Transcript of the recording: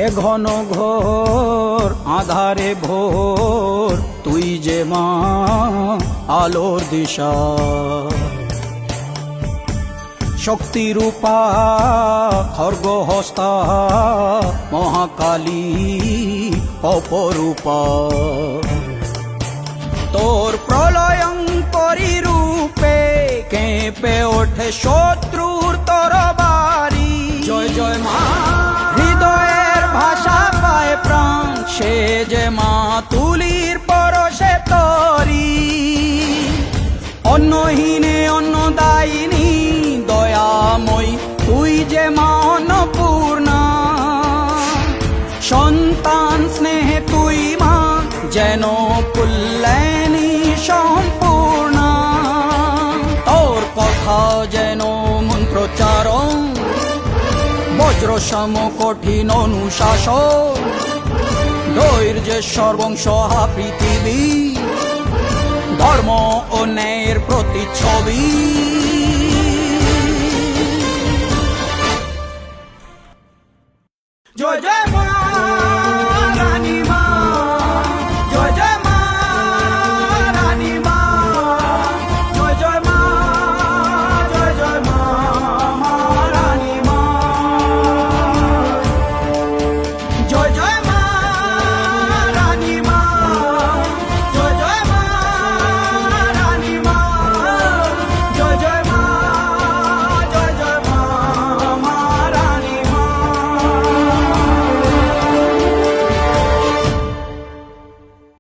এ ঘন ঘোর আধারে ভোর, তুই যে মা আলোর দিশা। শক্তিরূপা খর্গহস্তা, মহাকালী অপরূপা। তোর প্রলয়ঙ্করী রূপে কেঁপে ওঠে শত্রুর তরবারি। জয় জয় মা, হৃদয়ের ভাষা পায় প্রাণ, সে যে মা তুলির পরশে তরি। অন্নহীনে অন্নদায়িনী, দয়াময়ী তুই যে মা অন্নপূর্ণা। সন্তান স্নেহে তুই মা যেন কল্যাণী সম্পূর্ণা। তোর কথা যেন মন্ত্রোচ্চারণ, বজ্র সম কঠিন অনুশাসন। ধৈর্যের সর্বংসহা পৃথিবী, ধর্ম ও ন্যায়ের প্রতিচ্ছবি।